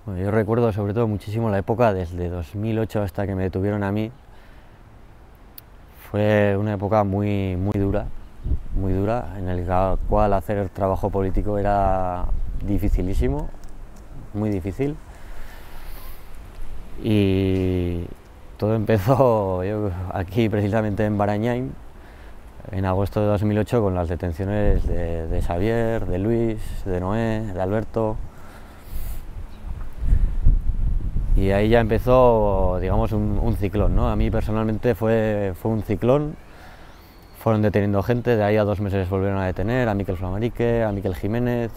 Bueno, yo recuerdo sobre todo muchísimo la época desde 2008 hasta que me detuvieron a mí. Fue una época muy dura, en la cual hacer trabajo político era dificilísimo, muy difícil. Y todo empezó aquí precisamente en Barañáin, en agosto de 2008, con las detenciones de Xavier, de Luis, de Noé, de Alberto. Y ahí ya empezó, digamos, un ciclón, ¿no? A mí personalmente fue un ciclón. Fueron deteniendo gente, de ahí a 2 meses volvieron a detener a Miquel Flamarique, a Miquel Jiménez.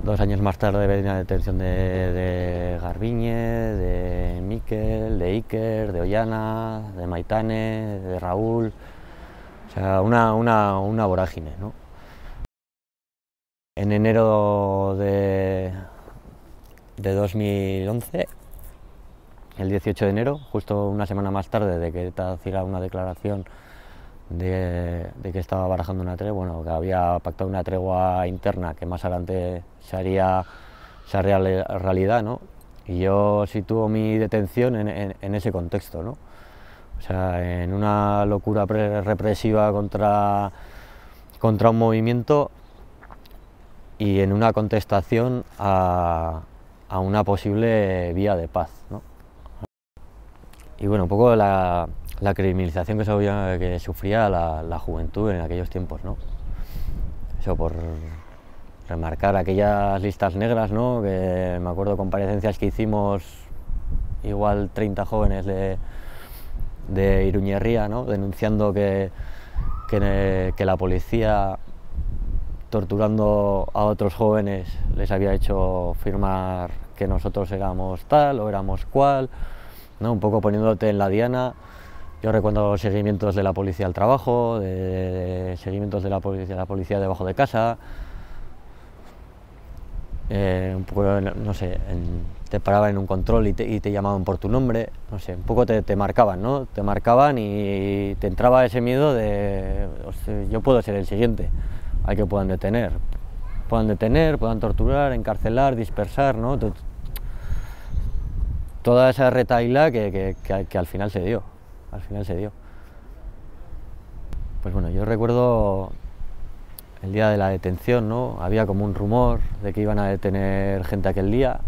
2 años más tarde venía la detención de Garbiñe, de Miquel, de Iker, de Ollana, de Maitane, de Raúl. O sea, una vorágine, ¿no? En enero de 2011, el 18 de enero, justo una semana más tarde de que ETA hiciera una declaración de que estaba barajando una tregua, bueno, que había pactado una tregua interna que más adelante se haría realidad, ¿no? Y yo sitúo mi detención en ese contexto, ¿no? O sea, en una locura represiva contra un movimiento y en una contestación a una posible vía de paz, ¿no? Y bueno, un poco la criminalización que sufría la juventud en aquellos tiempos, ¿no? Eso por remarcar aquellas listas negras, ¿no? Que me acuerdo comparecencias que hicimos igual 30 jóvenes de Iruñerría, ¿no? Denunciando que la policía, torturando a otros jóvenes, les había hecho firmar que nosotros éramos tal o éramos cual, ¿no? Un poco poniéndote en la diana. Yo recuerdo seguimientos de la policía al trabajo, de seguimientos de la policía debajo de casa. Un poco, no sé, te paraban en un control y te llamaban por tu nombre, no sé, un poco te marcaban, ¿no? Te marcaban y te entraba ese miedo de, hostia, yo puedo ser el siguiente, hay que puedan detener, puedan torturar, encarcelar, dispersar, ¿no? Toda esa retahíla que al final se dio, Pues bueno, yo recuerdo el día de la detención, ¿no? Había como un rumor de que iban a detener gente aquel día.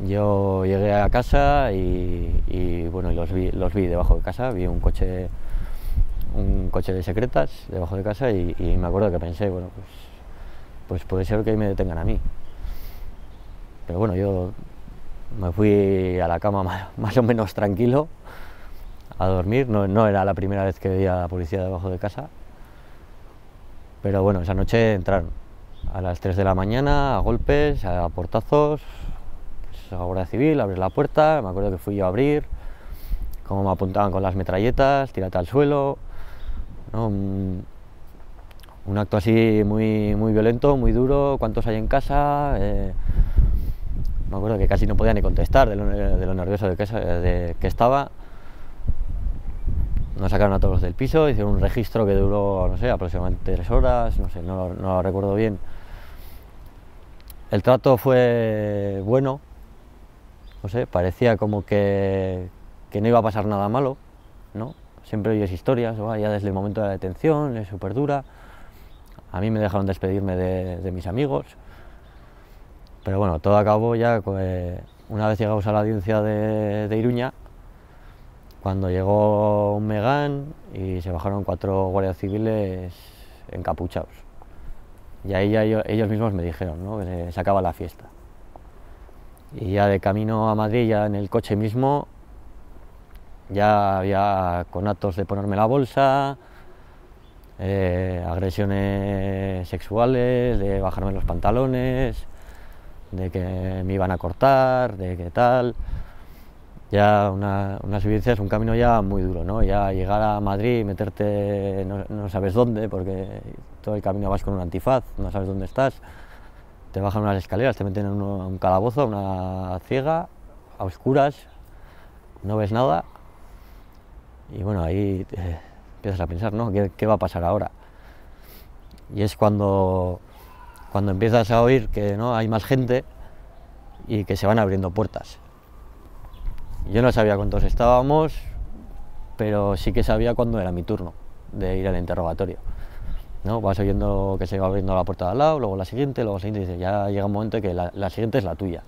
Yo llegué a casa y bueno, los vi debajo de casa, vi un coche de secretas debajo de casa y me acuerdo que pensé, bueno, pues puede ser que me detengan a mí. Pero bueno, yo me fui a la cama más o menos tranquilo a dormir, no era la primera vez que veía a la policía debajo de casa. Pero bueno, esa noche entraron a las 3 de la mañana, a golpes, a portazos, pues, a la Guardia Civil, abrir la puerta, me acuerdo que fui yo a abrir, cómo me apuntaban con las metralletas, tírate al suelo, ¿no? Un acto así muy violento, muy duro, ¿cuántos hay en casa? Me acuerdo que casi no podía ni contestar de lo nervioso de que estaba. Nos sacaron a todos del piso, hicieron un registro que duró, no sé, aproximadamente 3 horas, no sé, no lo recuerdo bien. El trato fue bueno, no sé, parecía como que no iba a pasar nada malo, ¿no? Siempre oyes historias, ya desde el momento de la detención, es súper dura. A mí me dejaron despedirme de mis amigos, pero bueno, todo acabó ya una vez llegamos a la audiencia de Iruña, cuando llegó un Megán y se bajaron 4 guardias civiles encapuchados. Y ahí ya ellos mismos me dijeron, ¿no? Que se acaba la fiesta. Y ya de camino a Madrid, ya en el coche mismo, ya había conatos de ponerme la bolsa, agresiones sexuales, de bajarme los pantalones, de que me iban a cortar, de que tal. Ya unas vivencias, un camino ya muy duro, ¿no? Ya llegar a Madrid, meterte no sabes dónde, porque todo el camino vas con un antifaz, no sabes dónde estás, te bajan unas escaleras, te meten en un calabozo, una ciega, a oscuras, no ves nada, y bueno, ahí empiezas a pensar, ¿no? ¿Qué va a pasar ahora? Y es cuando empiezas a oír que no hay más gente, y que se van abriendo puertas. Yo no sabía cuántos estábamos, pero sí que sabía cuándo era mi turno de ir al interrogatorio, ¿no? Vas oyendo que se va abriendo la puerta de al lado, luego la siguiente, y dices, ya llega un momento que la siguiente es la tuya,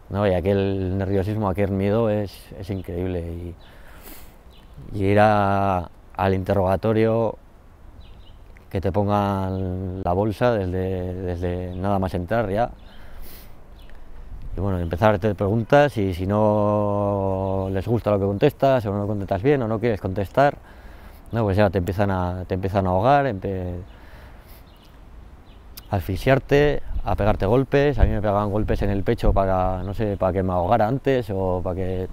¿no? Y aquel nerviosismo, aquel miedo es increíble. Y ir al interrogatorio, que te pongan la bolsa desde nada más entrar ya. Y bueno, empezar a hacer preguntas, y si no les gusta lo que contestas, o no contestas bien, o no quieres contestar, no, pues ya te empiezan a ahogar, a asfixiarte, a pegarte golpes. A mí me pegaban golpes en el pecho para, no sé, para que me ahogara antes, o para que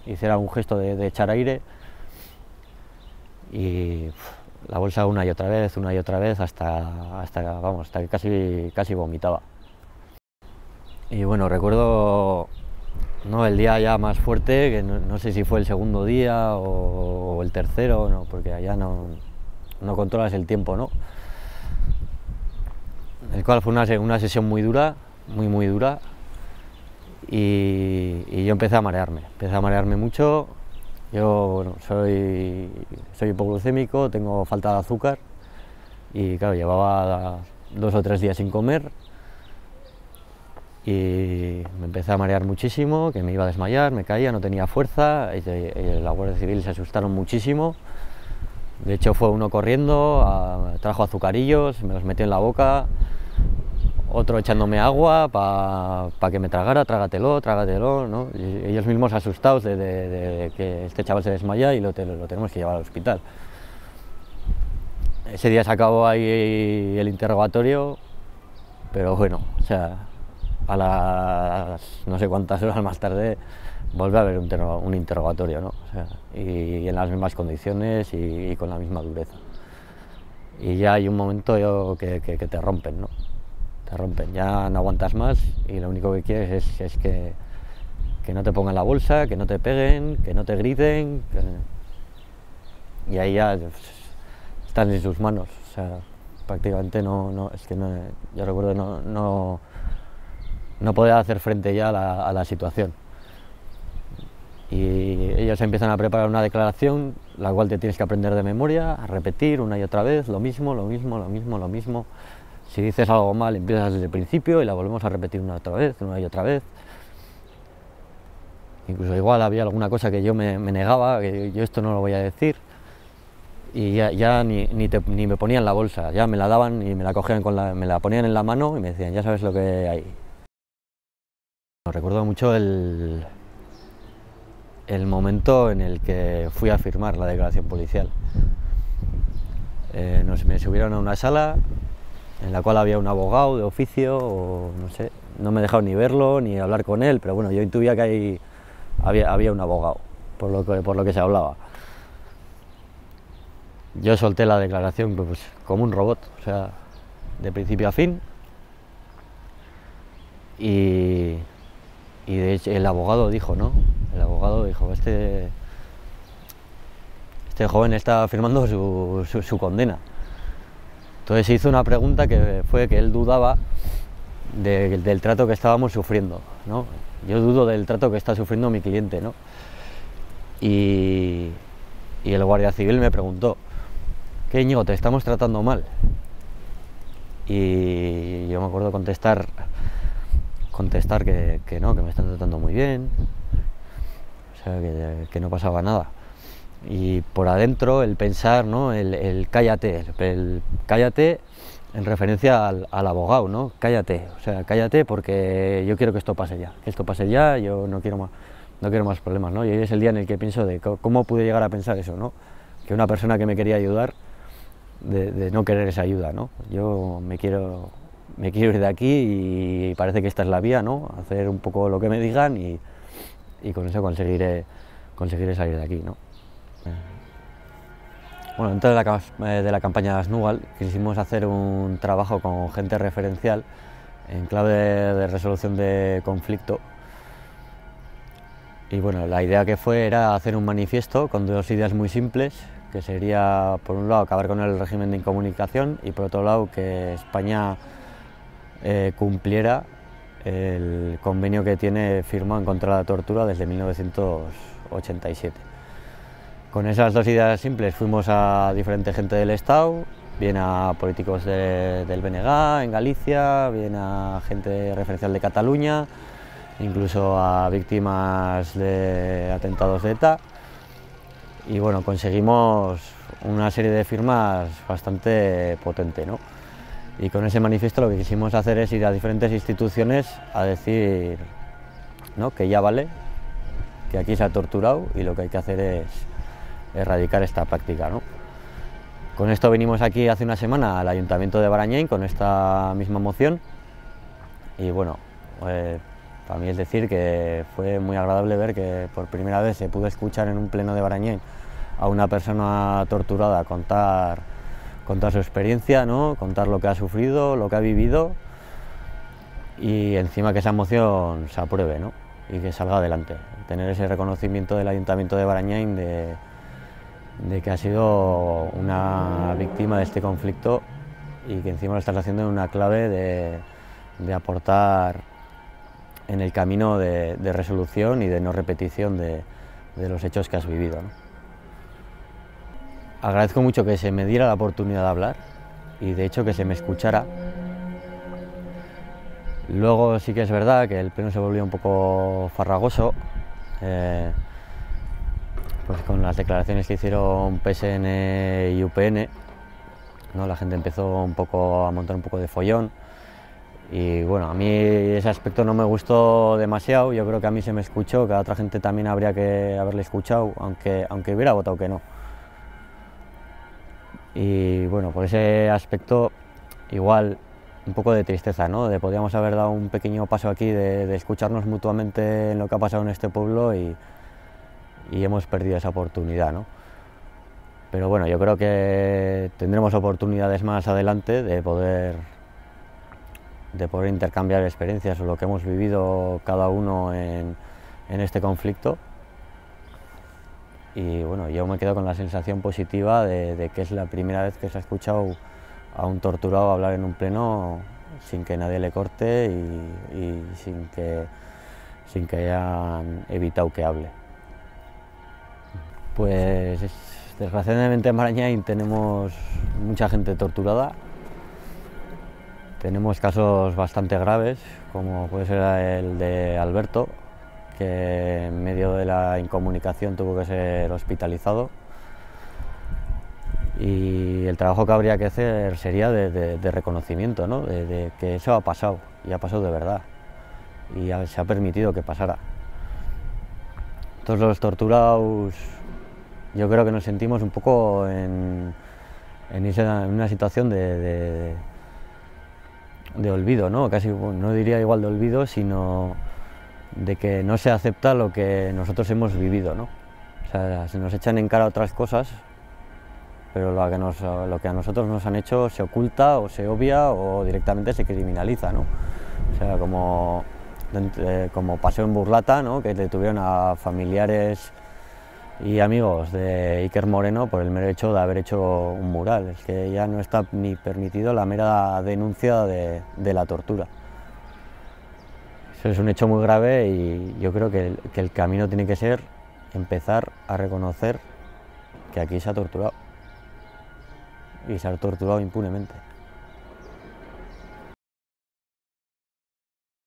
hiciera un gesto de echar aire. Y la bolsa una y otra vez, hasta que casi vomitaba. Y bueno, recuerdo, ¿no?, el día ya más fuerte, que no sé si fue el segundo día o el tercero, ¿no?, porque allá no controlas el tiempo, ¿no? El cual fue una sesión muy dura, muy dura, y yo empecé a marearme mucho. Yo, bueno, soy hipoglucémico, tengo falta de azúcar, y claro, llevaba 2 o 3 días sin comer, y me empecé a marear muchísimo, que me iba a desmayar, me caía, no tenía fuerza, y la Guardia Civil se asustaron muchísimo. De hecho, fue uno corriendo, trajo azucarillos, me los metió en la boca, otro echándome agua para que me tragara, trágatelo, ¿no? Y ellos mismos asustados de que este chaval se desmaya y lo tenemos que llevar al hospital. Ese día se acabó ahí el interrogatorio, pero bueno, o sea, a las no sé cuántas horas más tarde volvió a haber un interrogatorio, ¿no? O sea, y en las mismas condiciones y con la misma dureza. Y ya hay un momento que te rompen, ¿no? Te rompen, ya no aguantas más, y lo único que quieres es que no te pongan la bolsa, que no te peguen, que no te griten, y ahí ya están en sus manos. O sea, prácticamente yo recuerdo no poder hacer frente ya a la situación. Y ellos empiezan a preparar una declaración, la cual te tienes que aprender de memoria, a repetir una y otra vez lo mismo. Si dices algo mal, empiezas desde el principio y la volvemos a repetir una y otra vez. Incluso igual había alguna cosa que yo me negaba, que yo esto no lo voy a decir, y ya ni me ponían la bolsa, ya me la daban y me la cogían, me la ponían en la mano y me decían, ya sabes lo que hay. Recuerdo mucho el momento en el que fui a firmar la declaración policial. Me subieron a una sala en la cual había un abogado de oficio, o no sé, no me dejaron ni verlo ni hablar con él, pero bueno, yo intuía que ahí había un abogado, por lo que se hablaba. Yo solté la declaración pues como un robot, o sea, de principio a fin, y de hecho el abogado dijo, ¿no? Este joven está firmando su condena. Entonces se hizo una pregunta que fue que él dudaba del trato que estábamos sufriendo, ¿no? Yo dudo del trato que está sufriendo mi cliente, ¿no? Y el guardia civil me preguntó, ¿qué, Íñigo, te estamos tratando mal? Y yo me acuerdo contestar que no, que me están tratando muy bien, o sea, que no pasaba nada. Y por adentro el pensar, ¿no?, el cállate en referencia al abogado, ¿no? Cállate, o sea, cállate, porque yo quiero que esto pase ya, yo no quiero más problemas, ¿no? Y hoy es el día en el que pienso de cómo pude llegar a pensar eso, ¿no? Que una persona que me quería ayudar, de no querer esa ayuda, ¿no? Yo me quiero ir de aquí, y parece que esta es la vía, ¿no? Hacer un poco lo que me digan, y con eso conseguiré salir de aquí, ¿no? Bueno, dentro de la campaña Asnugal quisimos hacer un trabajo con gente referencial en clave de resolución de conflicto, y bueno, la idea que era hacer un manifiesto con 2 ideas muy simples, que sería, por un lado, acabar con el régimen de incomunicación, y por otro lado, que España cumpliera el convenio que tiene firmado en contra de la tortura desde 1987. Con esas dos ideas simples fuimos a diferente gente del Estado, bien a políticos del BNG en Galicia, bien a gente referencial de Cataluña, incluso a víctimas de atentados de ETA, y bueno, conseguimos una serie de firmas bastante potente, ¿no? Y con ese manifiesto lo que quisimos hacer es ir a diferentes instituciones a decir, ¿no?, que ya vale, que aquí se ha torturado y lo que hay que hacer es erradicar esta práctica, ¿no? Con esto venimos aquí hace una semana al Ayuntamiento de Barañáin con esta misma moción y bueno, para mí es decir que fue muy agradable ver que por primera vez se pudo escuchar en un pleno de Barañáin a una persona torturada contar su experiencia, ¿no?, contar lo que ha sufrido, lo que ha vivido y encima que esa moción se apruebe, ¿no?, y que salga adelante. Tener ese reconocimiento del Ayuntamiento de Barañáin de que ha sido una víctima de este conflicto y que encima lo estás haciendo en una clave de aportar en el camino de resolución y de no repetición de los hechos que has vivido, ¿no? Agradezco mucho que se me diera la oportunidad de hablar y de hecho que se me escuchara. Luego sí que es verdad que el pleno se volvió un poco farragoso, pues con las declaraciones que hicieron PSN y UPN, ¿no? La gente empezó a montar un poco de follón y bueno, a mí ese aspecto no me gustó demasiado. Yo creo que a mí se me escuchó, que a otra gente también habría que haberle escuchado, aunque hubiera votado que no. Y bueno, por ese aspecto igual un poco de tristeza, ¿no? De podríamos haber dado un pequeño paso aquí de escucharnos mutuamente en lo que ha pasado en este pueblo y hemos perdido esa oportunidad, ¿no? Pero bueno, yo creo que tendremos oportunidades más adelante de poder intercambiar experiencias o lo que hemos vivido cada uno en este conflicto. Y bueno, yo me quedo con la sensación positiva de que es la primera vez que se ha escuchado a un torturado hablar en un pleno sin que nadie le corte y sin que hayan evitado que hable. Pues desgraciadamente en Barañáin tenemos mucha gente torturada, tenemos casos bastante graves, como puede ser el de Alberto, que en medio de la incomunicación tuvo que ser hospitalizado, y el trabajo que habría que hacer sería de reconocimiento, ¿no?, de que eso ha pasado, y ha pasado de verdad, y se ha permitido que pasara. Todos los torturados yo creo que nos sentimos un poco en una situación de olvido, ¿no? Casi, no diría igual de olvido, sino de que no se acepta lo que nosotros hemos vivido, ¿no? O sea, se nos echan en cara otras cosas, pero lo que a nosotros nos han hecho se oculta o se obvia o directamente se criminaliza, ¿no? O sea, como pasó en Burlata, ¿no?, que detuvieron a familiares y amigos de Iker Moreno por el mero hecho de haber hecho un mural. Es que ya no está ni permitido la mera denuncia de la tortura. Eso es un hecho muy grave y yo creo que el camino tiene que ser empezar a reconocer que aquí se ha torturado y se ha torturado impunemente.